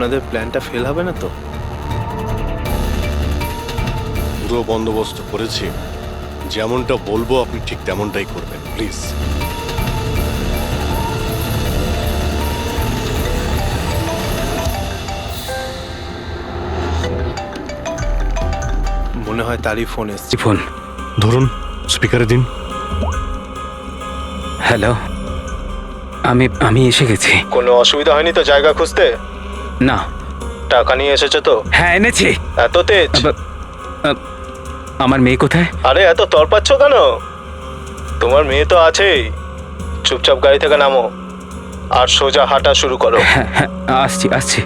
আপনাদের প্ল্যানটা ফেল হবে না তো? পুরো বন্দোবস্ত করেছি, যেমনটা বলবো আপনি ঠিক তেমনটাই করবেন, প্লিজ। মনে হয় তারই ফোন এসছে। ফোন ধরুন, স্পিকারে দিন। হ্যালো, আমি আমি এসে গেছি। কোনো অসুবিধা হয়নি তো জায়গা খুঁজতে? না। টাকা নিয়ে এসেছো তো? হ্যাঁ, এনেছি। এত তেজ? আমার মেয়ে কোথায়? আরে এত তরপাচ্ছ কেন? তোমার মেয়ে তো আছেই। চুপচাপ গাড়ি থেকে নামো আর সোজা হাঁটা শুরু করো। হ্যাঁ হ্যাঁ, আসছি আসছি।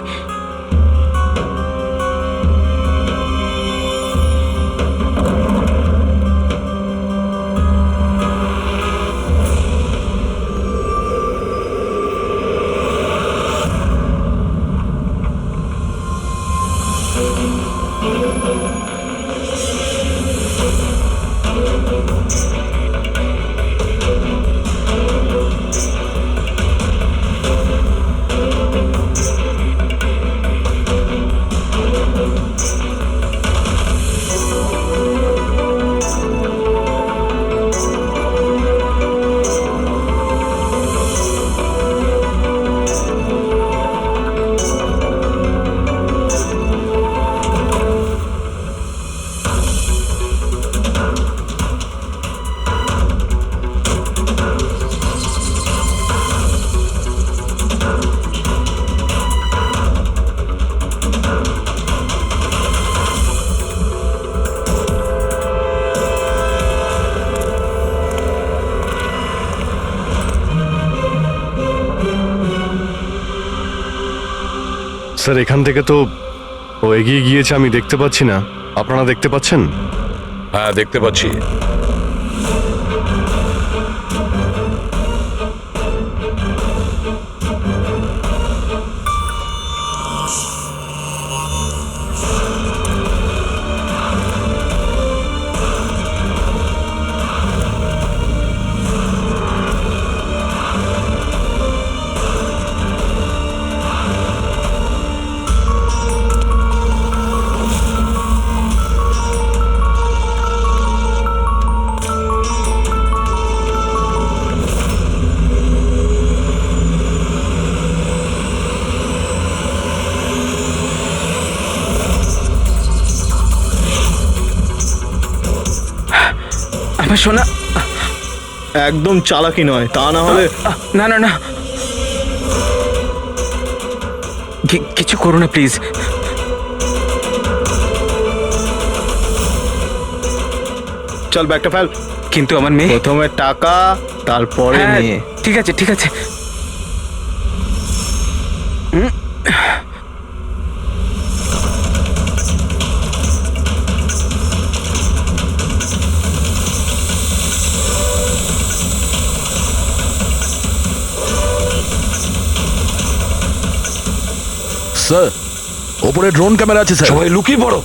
স্যার, এখান থেকে তো ও এগিয়ে গিয়েছে, আমি দেখতে পাচ্ছি না। আপনারা দেখতে পাচ্ছেন? হ্যাঁ, দেখতে পাচ্ছি। আমার সোনা। একদম চালাকি নয়, তা না হলে। না না না, কিছু করো না প্লিজ। চল ব্যাগটা ফেল। কিন্তু আমার মেয়ে। প্রথমে টাকা, তারপরে হ্যাঁ, মেয়ে। ঠিক আছে ঠিক আছে। স্যার, ওপরে ড্রোন ক্যামেরা আছে স্যার। সবাই লুকিয়ে পড়ো।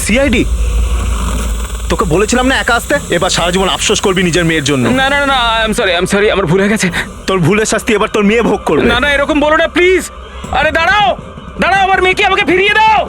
সিআইডি, তোকে বলেছিলাম না একা আসতে? এবার সারা জীবন আফসোস করবি নিজের মেয়ের জন্য। না না না, আই এম সরি, আমার ভুল হয়ে গেছে। তোর ভুলের শাস্তি এবার তোর মেয়ে ভোগ করবে। না না, এরকম বলো না প্লিজ। আরে দাঁড়াও দাঁড়াও, আমার মেয়েকে আমাকে ফিরিয়ে দাও।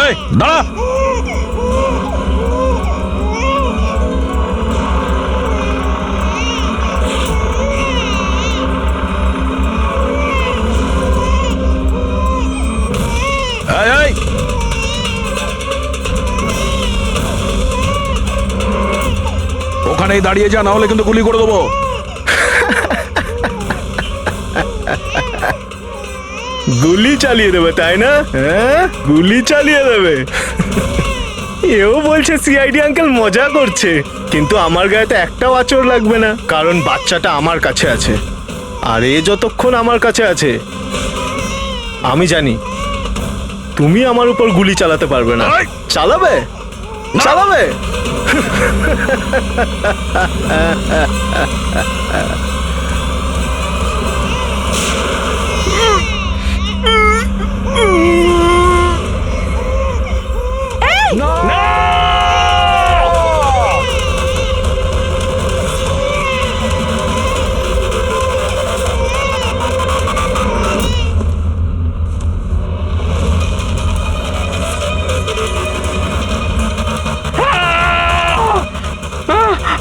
এই দাঁড়া। এখানেই দাঁড়িয়ে যা, না হলে কিন্তু গুলি করে দেবো। গুলি চালিয়ে দেবে তাই না? হ্যাঁ, গুলি চালিয়ে দেবে। এও বলছে সিআইডি আঙ্কেল মজা করছে, কিন্তু আমার গায়ে তো একটাও আঁচড় লাগবে না, কারণ বাচ্চাটা আমার কাছে আছে। আর এ যতক্ষণ আমার কাছে আছে, আমি জানি তুমি আমার উপর গুলি চালাতে পারবে না। চালাবে চালাবে।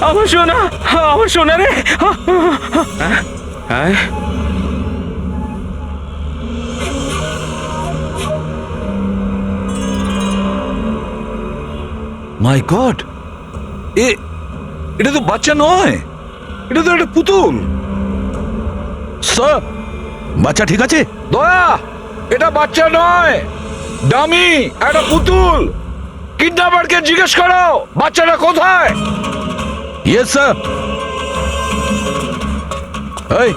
আমার সোনা, আমার সোনা রে। মাই গড, এটা তো বাচ্চা নয়, এটা তো একটা পুতুল। স্যার, বাচ্চা ঠিক আছে? দয়া, এটা বাচ্চা নয়, ডামি, একটা পুতুল। কিডন্যাপারকে জিজ্ঞেস করো বাচ্চাটা কোথায়। Yes sir. এই,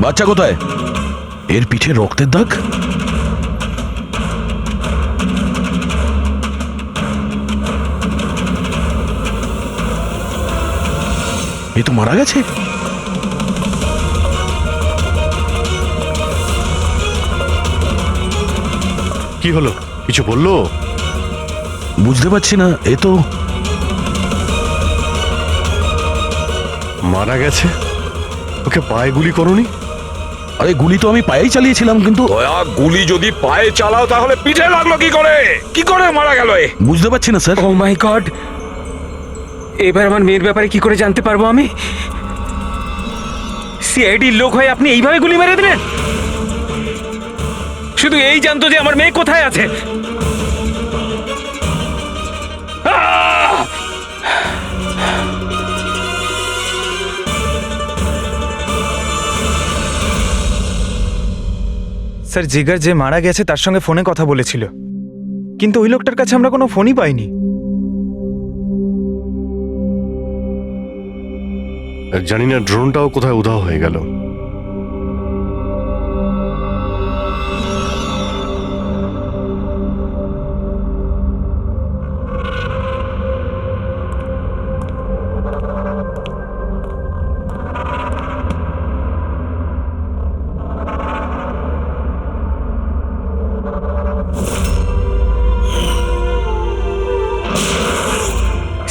বাচ্চা কোথায়? এর পিঠে রক্তের দাগ। এ তো মারা গেছে। কি হলো, কিছু বললো? বুঝতে পারছি না, এ তো মারা গেছে। ওকে পায়ে গুলি করনি? আরে গুলি তো আমি পায়েই চালিয়েছিলাম, কিন্তু দয়া, গুলি যদি পায়ে চালাও তাহলে পিঠে লাগলো কি করে? কি করে মারা গেল এ? বুঝতে পারছি না স্যার। ও মাই গড, এবার আমার মেয়ের ব্যাপারে কি করে জানতে পারবো আমি? সিআইডির লোক হয়ে আপনি এইভাবে গুলি মেরে দিলেন? শুধু এই জানতো যে আমার মেয়ে কোথায় আছে। আহ! স্যার, জিগার যে মারা গেছে তার সঙ্গে ফোনে কথা বলেছিল, কিন্তু ওই লোকটার কাছে আমরা কোনো ফোনই পাইনি। জানি না ড্রোনটাও কোথায় উধাও হয়ে গেল।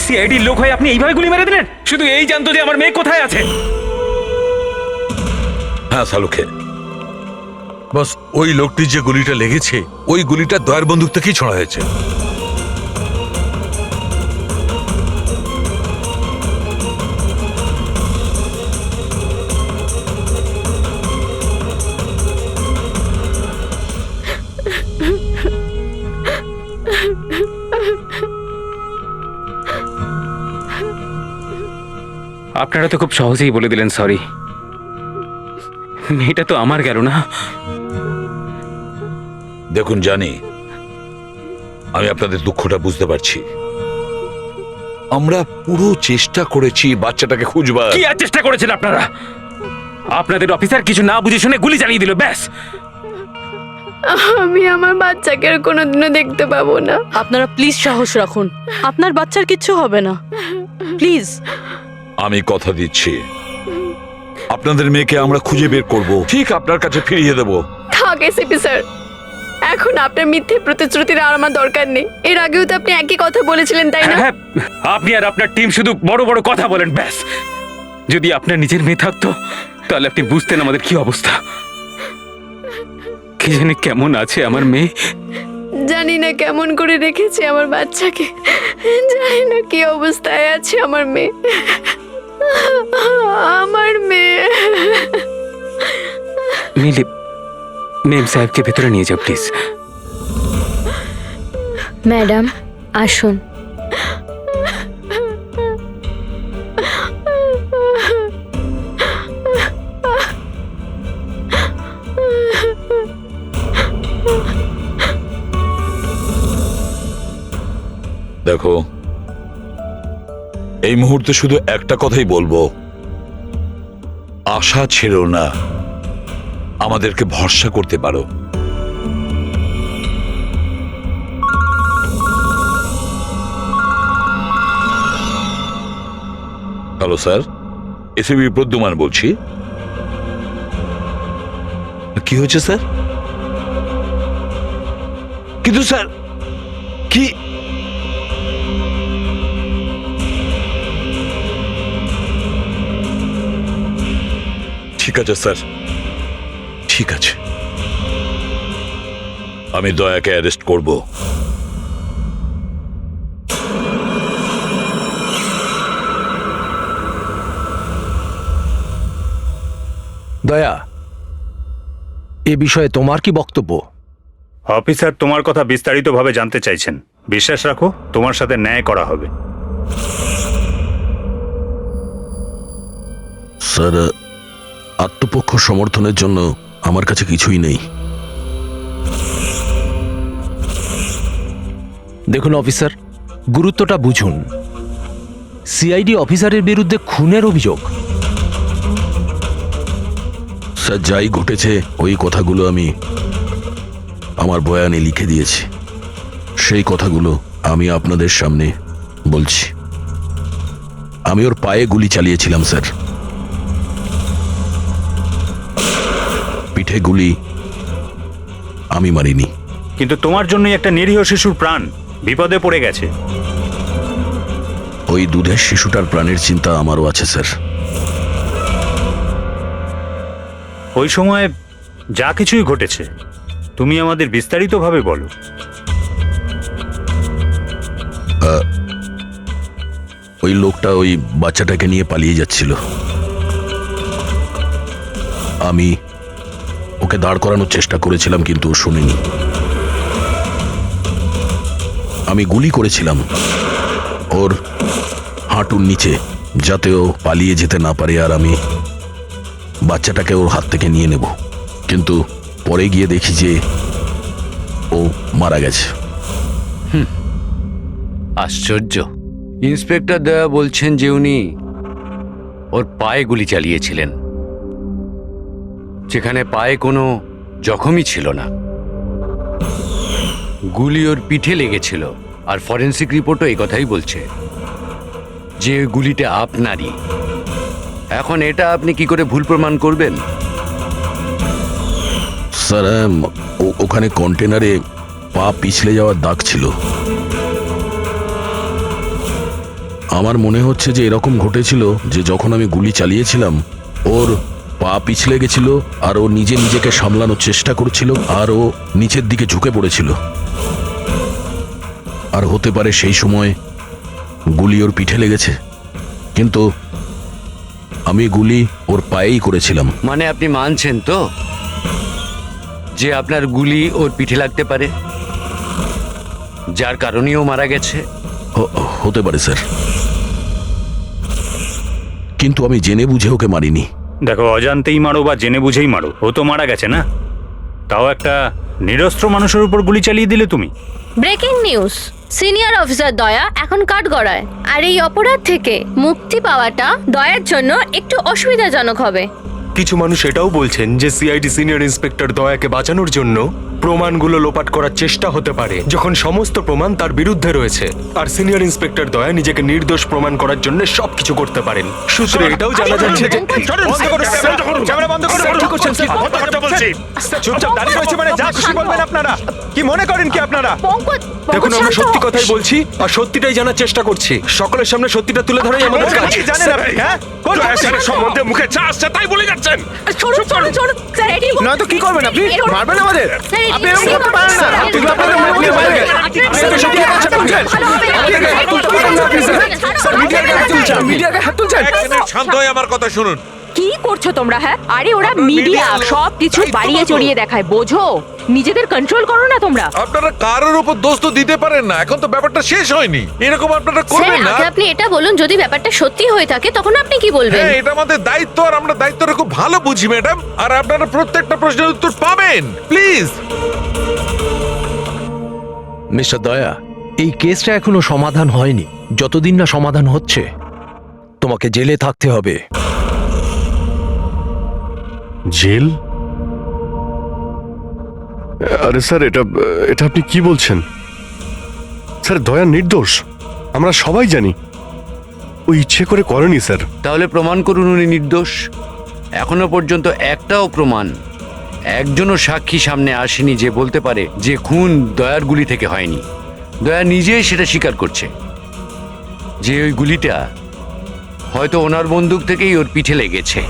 সিআইডির লোক হয়ে আপনি এইভাবে গুলি মেরে দিলেন? শুধু এই জানতো যে আমার মেয়ে কোথায় আছে। হ্যাঁ সালুকে, বস, ওই লোকটির যে গুলিটা লেগেছে ওই গুলিটা দয়ার বন্দুক থেকেই ছোড়া হয়েছে। আপনারা তো খুব সহজেই বলে দিলেন সরি। মেয়েটা তো আমার গেল না। দেখুন জানি, আমি আপনাদের দুঃখটা বুঝতে পারছি। আমরা পুরো চেষ্টা করেছি বাচ্চাটাকে খুঁজবার। কি আর চেষ্টা করেছেন আপনারা? আপনাদের অফিসার কিছু না বুঝে শুনে গুলি চালিয়ে দিল, ব্যাস। আমি আমার বাচ্চাকে আর কোনোদিনও দেখতে পাবো না। আপনারা প্লিজ সাহস রাখুন, আপনার বাচ্চার কিচ্ছু হবে না, প্লিজ। আমি কথা দিচ্ছি, আপনাদের মেয়েকে আমরা খুঁজে বের করব, ঠিক আপনার কাছে ফিরিয়ে দেব। থাক এসিপি স্যার, এখন আপনার মিথ্যে প্রতিশ্রুতির আর আমার দরকার নেই। এর আগেও তো আপনি একই কথা বলেছিলেন, তাই না? হ্যাঁ, আপনি আর আপনার টিম শুধু বড় বড় কথা বলেন, ব্যাস। যদি আপনার নিজের মেয়ে থাকতো তাহলে আপনি বুঝতেন আমাদের কি অবস্থা। কি জানি কেমন আছে আমার মেয়ে। জানি না কেমন করে রেখেছি আমার বাচ্চাকে, জানি না কি অবস্থায় আছে আমার মেয়ে। আমার মেয়ে। মিলি, মেম সাহেবকে ভেতরে নিয়ে যাও প্লিজ। ম্যাডাম আসুন। দেখো, এই মুহূর্তে শুধু একটা কথাই বলবো, আশা ছেড়ো না, আমাদেরকে ভরসা করতে পারো। হ্যালো স্যার, এসিবি প্রদ্যুমান বলছি। কি হয়েছে স্যার? কিন্তু স্যার কি ঠিক আছে স্যার, ঠিক আছে, আমি দয়াকে অ্যারেস্ট করব। দয়া, এ বিষয়ে তোমার কি বক্তব্য? অফিসার তোমার কথা বিস্তারিতভাবে জানতে চাইছেন। বিশ্বাস রাখো, তোমার সাথে ন্যায় করা হবে। স্যার, আত্মপক্ষ সমর্থনের জন্য আমার কাছে কিছুই নেই। দেখুন অফিসার, গুরুত্বটা বুঝুন। সিআইডি অফিসারের বিরুদ্ধে খুনের অভিযোগ। স্যার, যাই ঘটেছে ওই কথাগুলো আমি আমার বয়ানে লিখে দিয়েছি। সেই কথাগুলো আমি আপনাদের সামনে বলছি। আমি ওর পায়ে গুলি চালিয়েছিলাম স্যার, পিঠে গুলি আমি মারিনি। কিন্তু তোমার জন্যই একটা নিরীহ শিশুর প্রাণ বিপদে পড়ে গেছে। ওই দুধের শিশুটার প্রাণের চিন্তা আমারও আছে স্যার। ওই সময় যা কিছুই ঘটেছে তুমি আমাদের বিস্তারিতভাবে বলো। ওই লোকটা ওই বাচ্চাটাকে নিয়ে পালিয়ে যাচ্ছিল। আমি ওকে দাঁড় করানোর চেষ্টা করেছিলাম, কিন্তু ও শুনেনি। আমি গুলি করেছিলাম ওর হাঁটুর নিচে, যাতে ও পালিয়ে যেতে না পারে, আর আমি বাচ্চাটাকে ওর হাত থেকে নিয়ে নেব। কিন্তু পরে গিয়ে দেখি যে ও মারা গেছে। আশ্চর্য। ইন্সপেক্টর দয়া বলছেন যে উনি ওর পায়ে গুলি চালিয়েছিলেন, যেখানে পায়ে কোনো জখমই ছিল না। গুলি ওর পিঠে লেগেছিল, আর ফরেন্সিক রিপোর্টও এই কথাই বলছে যে ওই গুলিটা আপনারই। এখন এটা আপনি কি করে ভুল প্রমাণ করবেন? স্যার, ওখানে কন্টেনারে পা পিছলে যাওয়ার দাগ ছিল। আমার মনে হচ্ছে যে এরকম ঘটেছিল যে যখন আমি গুলি চালিয়েছিলাম ওর পা পিছলে গেছিল, আর ও নিজেকে সামলানোর চেষ্টা করছিল, আর ও নিচের দিকে ঝুঁকে পড়েছিল। আর হতে পারে সেই সময় গুলি ওর পিঠে লেগেছে, কিন্তু আমি গুলি ওর পায়েই করেছিলাম। মানে আপনি মানছেন তো যে আপনার গুলি ওর পিঠে লাগতে পারে, যার কারণেও মারা গেছে? হতে পারে স্যার, কিন্তু আমি জেনে বুঝে ওকে মারিনি। দেখো, অজান্তেই মারো বা জেনে বুঝেই মারো, ও তো মারা গেছে না। তাও একটা নিরস্ত্র মানুষের উপর গুলি চালিয়ে দিলে তুমি। ব্রেকিং নিউজ, সিনিয়র অফিসার দয়া এখন কাঠগড়ায়। আর এই অপরাধ থেকে মুক্তি পাওয়াটা দয়ার জন্য একটু অসুবিধাজনক হবে। কিছু মানুষ এটাও বলছেন যে সিআইডি সিনিয়র ইন্সপেক্টর দয়াকে বাঁচানোর জন্য প্রমাণগুলো লোপাট করার চেষ্টা হতে পারে, যখন সমস্ত প্রমাণ তার বিরুদ্ধে রয়েছে। আর সিনিয়র ইন্সপেক্টর দয়া নিজেকে নির্দোষ প্রমাণ করার জন্য সবকিছু করতে পারেন। সূত্রে এটাও জানা যাচ্ছে যে চুপচাপ দাঁড়িয়ে রয়েছে, মানে যা খুশি বলবেন আপনারা। কি মনে করেন কি আপনারা? দেখুন, আমরা সত্যি কথাই বলছি আর সত্যিটাই জানার চেষ্টা করছি। সকলের সামনে সত্যিটা তুলে ধরাই আমাদের কাজ। জানেন আপনি? হ্যাঁ, সম্বন্ধে মুখে চা আসছে তাই বলে যাচ্ছেন। নয়তো কি করবেন আপনি? মারবেন আমাদের? আপনি এরকম করতে পারেন না। আপনি আপনাদের মুখ দিয়ে বাইরে গেলেন। আপনি তো সত্যি কথা বলছেন। মিডিয়ার গায়ে হাত তুলছেন। শান্ত হয়ে আমার কথা শুনুন। কি করছো তোমরা? হ্যাঁ, আরে ওরা মিডিয়া সব কিছু বাড়িয়ে চড়িয়ে দেখায়, বোঝো? নিজেদের কন্ট্রোল করো না তোমরা। আপনারা কারোর উপর দোষ তো দিতে পারেন না, এখন তো ব্যাপারটা শেষ হয়নি। এরকম আপনারা করবেন না। আপনি এটা বলুন, যদি ব্যাপারটা সত্যি হয়ে থাকে তখন আপনি কি বলবেন? হ্যাঁ, এটা আমাদের দায়িত্ব, আর আমরা দায়িত্বটা খুব ভালো বুঝি ম্যাডাম। আর আপনারা প্রত্যেকটা প্রশ্নের উত্তর পাবেন, প্লিজ। মিস্টার দয়া, এই কেসটা এখনো সমাধান হয়নি। যতদিন না সমাধান হচ্ছে তোমাকে জেলে থাকতে হবে। জেল? আরে স্যার, এটা এটা আপনি কি বলছেন? স্যার, দয়া নির্দোষ, আমরা সবাই জানি। ও ইচ্ছে করে করেনি স্যার। তাহলে প্রমাণ করুন উনি নির্দোষ। এখনো পর্যন্ত একটাও প্রমাণ, একজনও সাক্ষী সামনে আসেনি যে বলতে পারে যে খুন দয়ার গুলি থেকে হয়নি। দয়া নিজেই সেটা স্বীকার করছে যে ওই গুলিটা হয়তো ওনার বন্দুক থেকেই ওর পিঠে লেগেছে।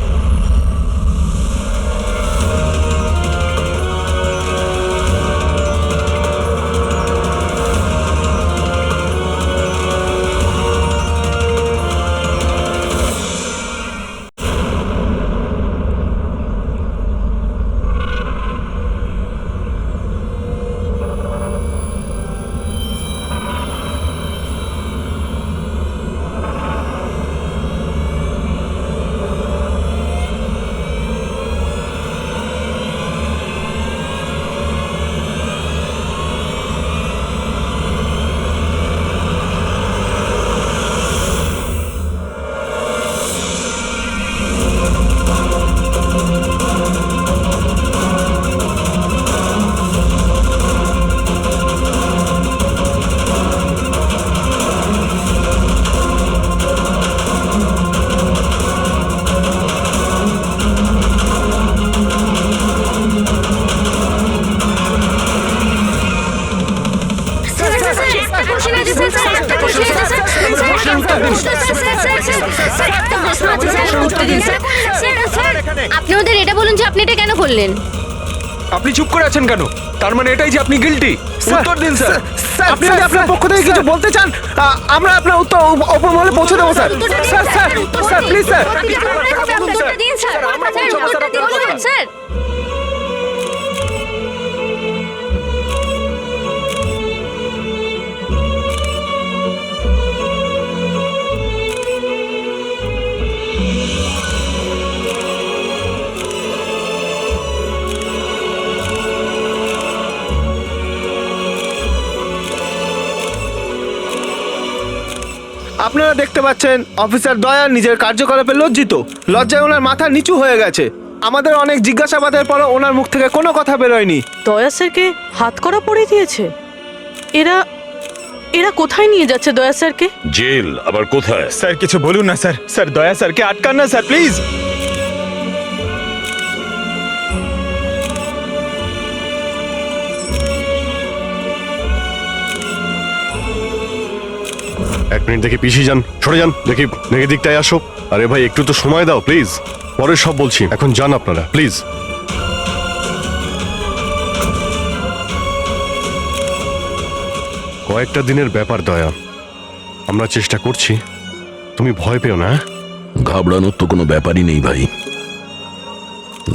আপনি ওদের এটা বলুন যে আপনি এটা কেন করলেন। আপনি চুপ করে আছেন কেন? তার মানে এটাই যে আপনি গিল্টি? উত্তর দিন স্যার। আপনি যদি আপনার পক্ষ থেকে কিছু বলতে চান, আমরা আপনার উত্তর ওপর মহলে পৌঁছে দেবো sir. Sir sir sir please sir. উত্তরটা দিন স্যার। উত্তরটা দিন স্যার। আপনারা দেখতে পাচ্ছেন অফিসার দয়া নিজের কার্যকলাপে লজ্জিত। লজ্জায় ওনার মাথা নিচু হয়ে গেছে। আমাদের অনেক জিজ্ঞাসাবাদের পরও ওনার মুখ থেকে কোনো কথা বেরোয়নি। দয়া স্যারকে হাত করা পরিয়ে দিয়েছে। এরা এরা কোথায় নিয়ে যাচ্ছে দয়া স্যারকে? জেল আবার কোথায়? স্যার কিছু বলুন না স্যার। স্যার দয়া স্যারকে আটকান না স্যার, প্লিজ। এক মিনিট, দেখি পিছিয়ে যান, সরে যান, দেখি দেখি দিকটায় আসো। আরে ভাই, একটু তো সময় দাও প্লিজ, পরে সব বলছি, এখন যান আপনারা প্লিজ। কয়েকটা দিনের ব্যাপার দয়া, আমরা চেষ্টা করছি, তুমি ভয় পেও না। ঘাবড়ানোর তো কোনো ব্যাপারই নেই ভাই।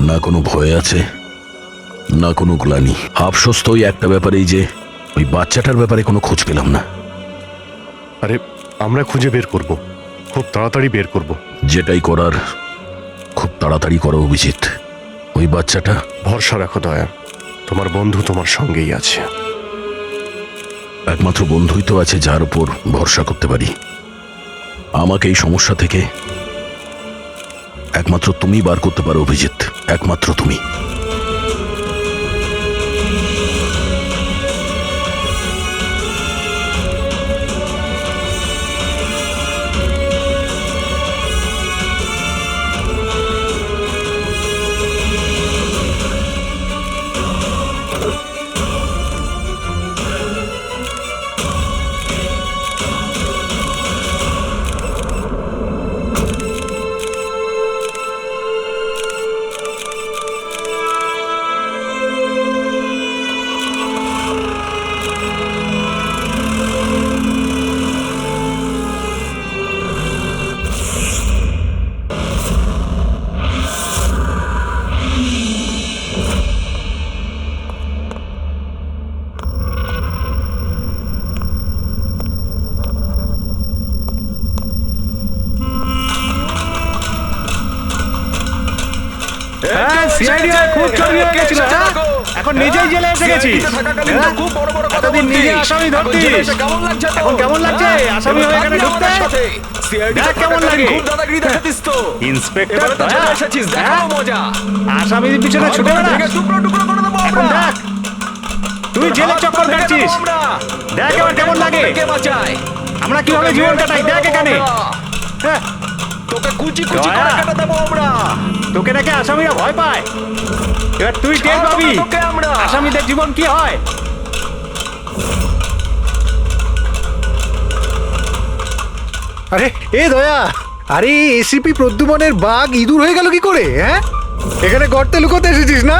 না কোনো ভয় আছে, না কোনো গ্লানি। আফসোস তো ওই একটা ব্যাপারেই যে ওই বাচ্চাটার ব্যাপারে কোনো খোঁজ পেলাম না। আরে আমরা খুঁজে বের করব, খুব তাড়াতাড়ি বের করব। যেটাই করার খুব তাড়াতাড়ি করো অভিজিৎ। ওই বাচ্চাটা, ভরসা রাখো দয়া, তোমার বন্ধু তোমার সঙ্গেই আছে। একমাত্র বন্ধুই তো আছে যার উপর ভরসা করতে পারি। আমাকে এই সমস্যা থেকে একমাত্র তুমি বার করতে পারো অভিজিৎ, একমাত্র তুমি। সিআইডি খুব ছড়িয়ে গেছিল। এখন এখন নিজেই জেলে এসে গেছিস। হ্যাঁ? এতদিন নিজে আসামি ধরতিস, এখন কেমন লাগছে আসামি হয়ে এখানে ঢুকতে? দেখ কেমন লাগে। ইন্সপেক্টর দয়া, হ্যাঁ? আসামির পিছনে ছুটে বেড়াস। এখন দেখ তুই জেলে চক্কর কাটছিস, দেখ এবার কেমন লাগে। আমরা কিভাবে জীবন কাটাই দেখ এখানে। হ্যাঁ, দয়া, তোকে নাকি আসামিরা ভয় পায়, এবার তুই টের পাবি আসামিদের জীবন কি হয়। আরে এ দয়া, আরে এসিপি প্রদ্যুমনের বাঘ ইঁদুর হয়ে গেল কি করে? হ্যাঁ, এখানে গর্তে লুকোতে এসেছিস না?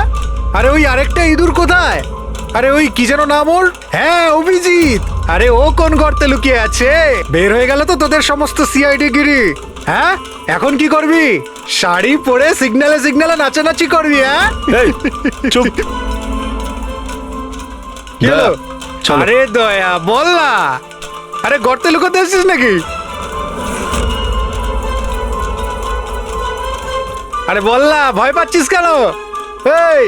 আরে ওই আরেকটা ইঁদুর কোথায়? আরে ওই কি যেন নাম ওর? হ্যাঁ, অভিজিৎ। আরে ও কোন গর্তে লুকিয়ে আছে? বের হয়ে গেল তো তোদের সমস্ত সিআইডি গিরি। হ্যাঁ, এখন কি করবি? শাড়ি পরে সিগন্যালে সিগন্যালে নাচানাচি করবি? হ্যাঁ, চুপ। কি হলো? আরে দয়া বল না, আরে গর্তে লুকোতে এসেছিস নাকি? আরে বল না, ভয় পাচ্ছিস কেন? এই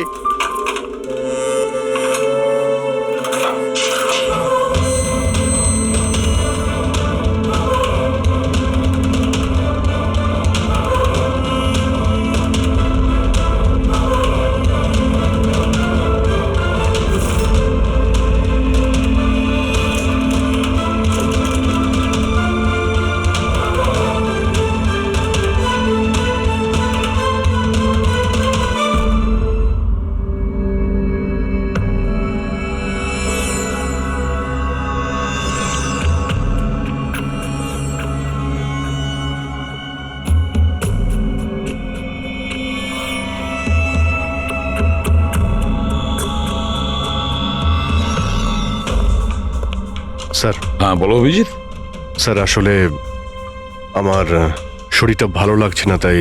স্যার। হ্যাঁ বলো অভিজিৎ। স্যার আসলে আমার শরীরটা ভালো লাগছে না, তাই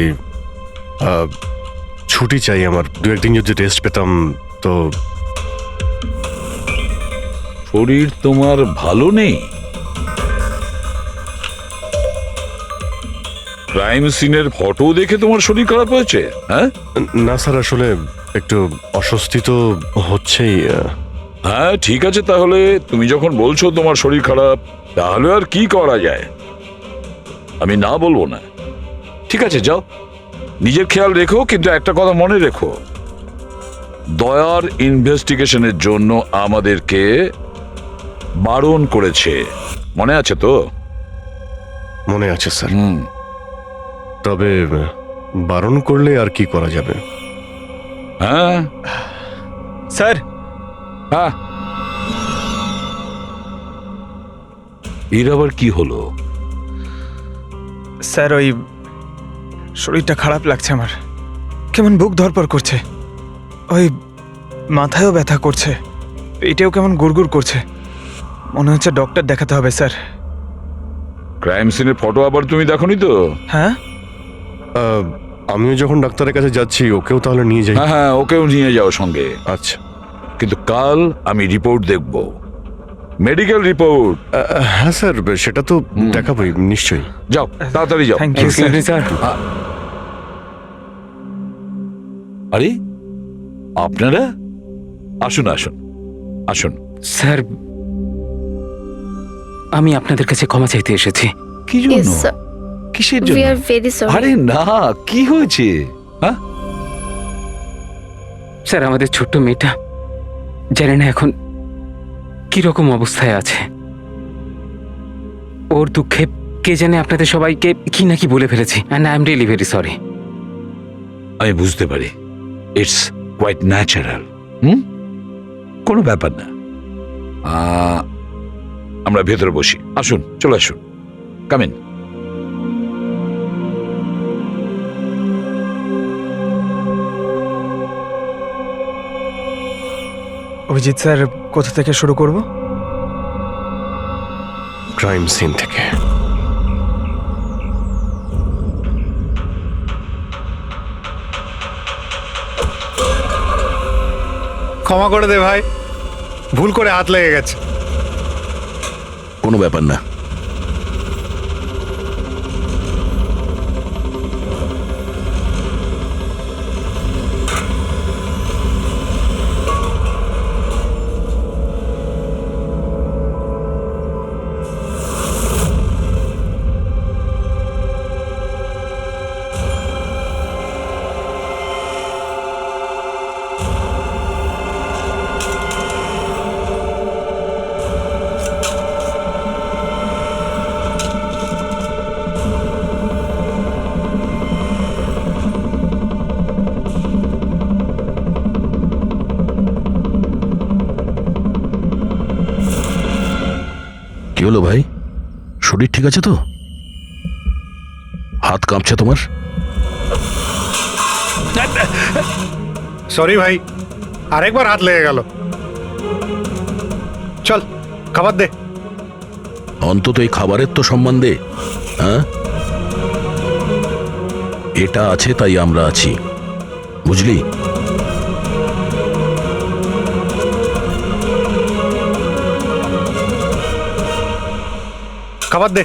ছুটি চাই আমার। 2-1 দিন যদি রেস্ট পেতাম তো। শরীর তোমার ভালো নেই? ক্রাইম সিনের ফটো দেখে তোমার শরীর খারাপ হয়েছে? হ্যাঁ না স্যার, আসলে একটু অস্বস্তি তো হচ্ছেই। হ্যাঁ ঠিক আছে, তাহলে তুমি যখন বলছো তোমার শরীর খারাপ, তাহলে আর কি করা যায়? আমি না বলবো না। ঠিক আছে যাও, নিজের খেয়াল রেখো, কিন্তু একটা কথা মনে রেখো, দয়ার ইনভেস্টিগেশনের জন্য আমাদেরকে বারণ করেছে, মনে আছে তো? মনে আছে স্যার। তবে বারণ করলে আর কি করা যাবে? হ্যাঁ স্যার। হ্যাঁ, এর আবার কি হলো? স্যার ওই শরীরটা খারাপ লাগছে আমার, কেমন বুক ধরপড় করছে, ওই মাথায়ও ব্যথা করছে, পেটেও কেমন গুড়গুড় করছে, মনে হচ্ছে ডক্টর দেখাতে হবে স্যার। ক্রাইম সিনের ফটো আবার তুমি দেখোনি তো? হ্যাঁ, আমিও যখন ডাক্তারের কাছে যাচ্ছি ওকেও তাহলে নিয়ে যাই। হ্যাঁ হ্যাঁ, ওকেও নিয়ে যাও সঙ্গে। আচ্ছা, কিন্তু কাল আমি রিপোর্ট দেখব, মেডিকেল রিপোর্ট। হ্যাঁ স্যার, সেটা তো দেখাবোই নিশ্চয়ই। যাও তাড়াতাড়ি যাও। Thank you sir. আরে আপনারা আসুন আসুন আসুন। স্যার, আমি আপনাদের কাছে ক্ষমা চাইতে এসেছি। কি জন্য? কিসের জন্য? আরে না, কি হয়েছে? হ্যাঁ স্যার, আমাদের ছোট্ট মেয়েটা জানি না এখন কিরকম অবস্থায় আছে। ওর দুঃখে কে জানে আপনাদের সবাইকে কি নাকি বলে ফেলেছি, and I am really very sorry. আমি বুঝতে পারি, ইটস কোয়াইট ন্যাচারাল। কোনো ব্যাপার না। আমরা ভেতরে বসি, আসুন, চলে আসুন, কাম ইন। অভিজিৎ স্যার, কোথা থেকে শুরু করব? ক্রাইম সিন থেকে। ক্ষমা করে দে ভাই, ভুল করে হাত লেগে গেছে। কোনো ব্যাপার না। হলো ভাই, শরীর ঠিক আছে তো? হাত কাঁপছে তোমার? সরি ভাই, আরেকবার হাত লেগে গেল। চল খাবার দে। অন্তত এই খাবারের তো সম্মান দে। হ্যাঁ, এটা আছে তাই আমরা আছি, বুঝলি? খাবার দে।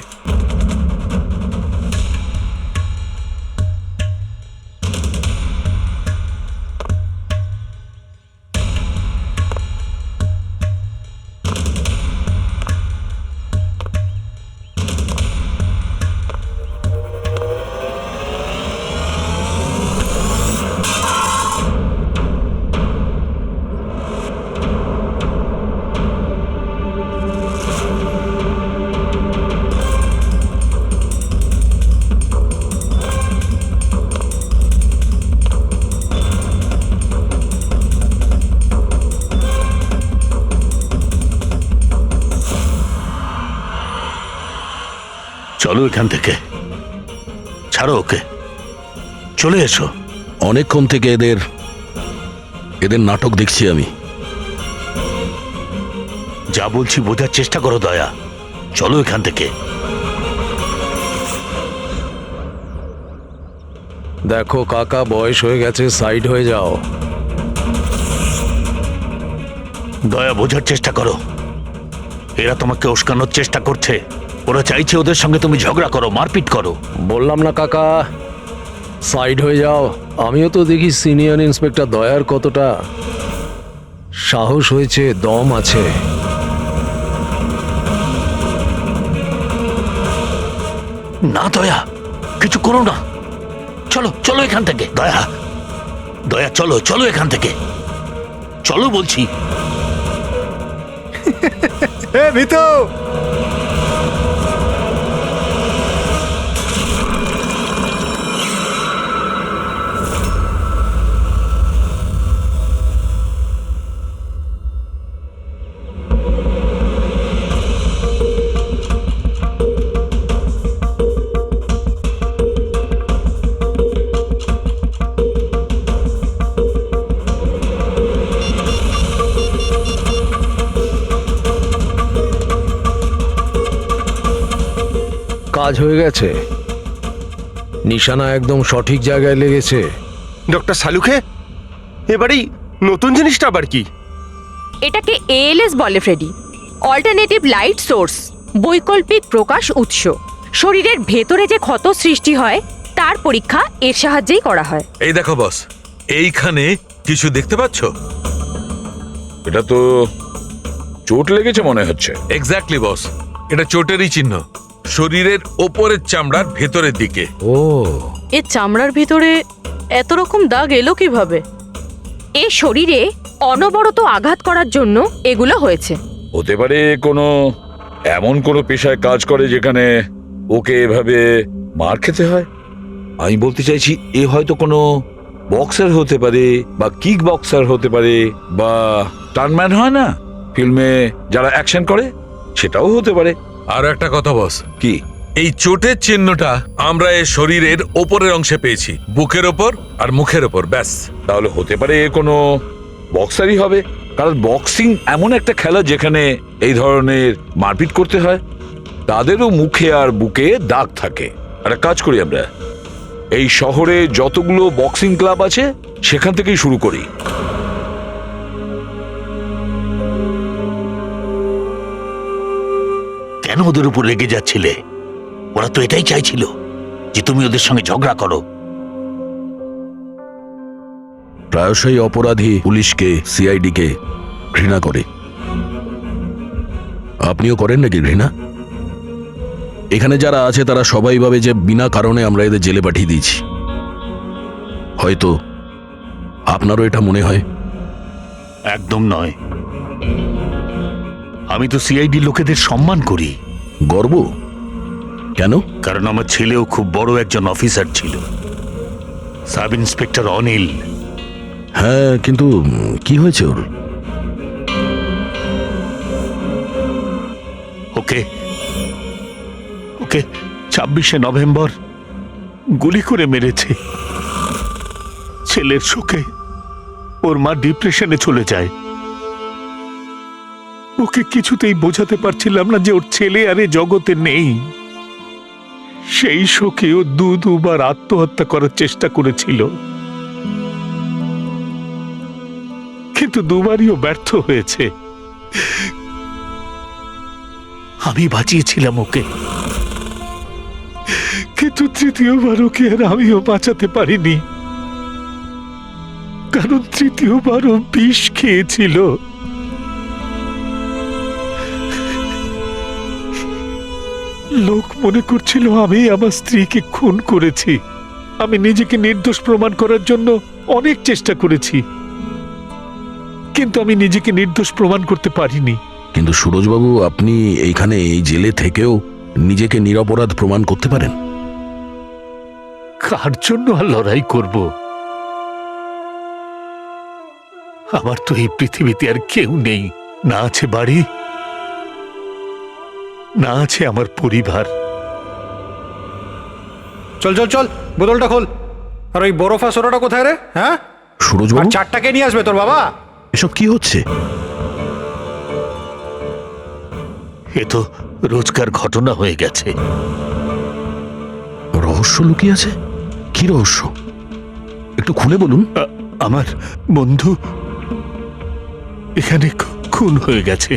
চলো এখান থেকে, ছাড়ো ওকে, চলে এসো। অনেকক্ষণ থেকে এদের নাটক দেখছি আমি। যা বলছি বোঝার চেষ্টা করো দয়া, চলো এখান থেকে। দেখো কাকা, বয়স হয়ে গেছে, সাইড হয়ে যাও। দয়া, বোঝার চেষ্টা করো, এরা তোমাকে উস্কানোর চেষ্টা করছে। ওরা চাইছে ওদের সঙ্গে তুমি ঝগড়া করো, মারপিট করো। বললাম না কাকা, সাইড হয়ে যাও। আমিও তো দেখি সিনিয়র ইন্সপেক্টর দয়ার কতটা সাহস হয়েছে, দম আছে। না দয়া, কিছু করো না, চলো চলো এখান থেকে। দয়া, দয়া চলো চলো এখান থেকে, চলো বলছি। এ ভিতু, কাজ হয়ে গেছে, নিশানা একদম সঠিক জায়গায় লেগেছে। ডক্টর সালুখে, এবারেই নতুন জিনিসটা আবার কি? এটাকে এএলএস বলে ফ্রেডি, অল্টারনেটিভ লাইট সোর্স, বৈকল্পিক প্রকাশ উৎস। শরীরের ভেতরে যে ক্ষত সৃষ্টি হয় তার পরীক্ষা এর সাহায্যেই করা হয়। এই দেখো বস, এইখানে কিছু দেখতে পাচ্ছ? এটা তো চোট লেগেছে মনে হচ্ছে। এক্স্যাক্টলি বস, এটা চোটেরই চিহ্ন, শরীরের ওপরের চামড়ার ভেতরের দিকে। ও, এর চামড়ার ভিতরে এত রকম দাগ এলো কিভাবে? এ শরীরে অনবরত আঘাত করার জন্য এগুলো হয়েছে। হতে পারে কোনো এমন কোনো পেশায় কাজ করে যেখানে ওকে এভাবে মার খেতে হয়। আমি বলতে চাইছি এ হয়তো কোনো বক্সার হতে পারে, বা কিক বক্সার হতে পারে, বা টার্নম্যান হয় না ফিল্মে যারা অ্যাকশন করে, সেটাও হতে পারে। আর একটা কথা বস, কি? এই চোটের চিহ্নটা আমরা এর শরীরের ওপরের অংশে পেয়েছি, বুকের ওপর আর মুখের ওপর, ব্যাস। তাহলে হতে পারে এ কোনো বক্সারই হবে, কারণ বক্সিং এমন একটা খেলা যেখানে এই ধরনের মারপিট করতে হয়। তাদেরও মুখে আর বুকে দাগ থাকে। একটা কাজ করি আমরা, এই শহরে যতগুলো বক্সিং ক্লাব আছে সেখান থেকেই শুরু করি। কেন ওদের উপর রেগে যাচ্ছিলে? ওরা তো এটাই চাইছিল যে তুমি ওদের সঙ্গে ঝগড়া করো। প্রায়শই অপরাধী পুলিশকে, সিআইডিকে ঘৃণা করে। আপনিও করেন নাকি ঘৃণা? এখানে যারা আছে তারা সবাই ভাবে যে বিনা কারণে আমরা এদের জেলে পাঠিয়ে দিয়েছি। হয়তো আপনারও এটা মনে হয়। একদম নয়, আমি তো সিআইডি লোকেদের সম্মান করি। গর্ব কেন? কারণ আমার ছেলেও খুব বড় একজন অফিসার ছিল, সাব ইন্সপেক্টর অনিল। হ্যাঁ, কিন্তু কি হয়েছে ওর? ওকে ওকে 26শে নভেম্বর গুলি করে মেরেছে। ছেলের শোকে ওর মা ডিপ্রেশনে চলে যায়। ওকে কিছুতেই বোঝাতে পারছিলাম না যে ওর ছেলে আর এ জগতে নেই। সেই শোকে ও দুবার আত্মহত্যা করার চেষ্টা করেছিল, কিন্তু দুবারই ও ব্যর্থ হয়েছে। আমি বাঁচিয়েছিলাম ওকে, কিন্তু তৃতীয়বার ওকে আর আমিও বাঁচাতে পারিনি, কারণ তৃতীয়বার ও বিষ খেয়েছিল। লোক মনে করছিল আমি আমার স্ত্রীকে খুন করেছি। আমি নিজেকে নির্দোষ প্রমাণ করার জন্য অনেক চেষ্টা করেছি, কিন্তু আমি নিজেকে নির্দোষ প্রমাণ করতে পারিনি। কিন্তু সুরজবাবু, আপনি এইখানে এই জেলে থেকেও নিজেকে নিরপরাধ প্রমাণ করতে পারেন। কার জন্য আর লড়াই করব? আমার তো এই পৃথিবীতে আর কেউ নেই। না আছে বাড়ি, না আছে আমার পরিবার। চল চল চল, বোতলটা খোল। আর ওই বরফা সোডাটা কোথায় রে? হ্যাঁ, আর সুরজবাবু, চারটাকে নিয়ে আসবে তোর বাবা। এসব কি হচ্ছে? এ তো রোজকার ঘটনা হয়ে গেছে। রহস্য লুকিয়ে আছে? কি রহস্য? একটু খুলে বলুন। আমার বন্ধু এখানে খুন হয়ে গেছে।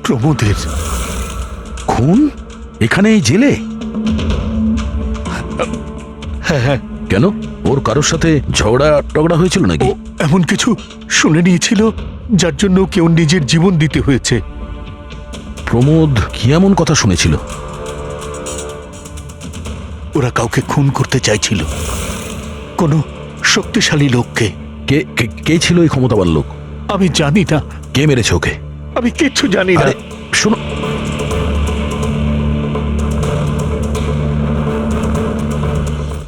প্রমোদের খুন এখানে এই জেলে? হ্যাঁ। কেন, ওর কারোর সাথে ঝগড়া টগড়া হয়েছিল নাকি? এমন কিছু শুনে নিয়েছিল যার জন্য কেউ নিজের জীবন দিতে হয়েছে। প্রমোদ কি এমন কথা শুনেছিল? ওরা কাউকে খুন করতে চাইছিল, কোনো শক্তিশালী লোককে। কে ছিল এই ক্ষমতাবান লোক? আমি জানি না। কে মেরেছে ওকে? আমি কিচ্ছু জানি না। শোনো,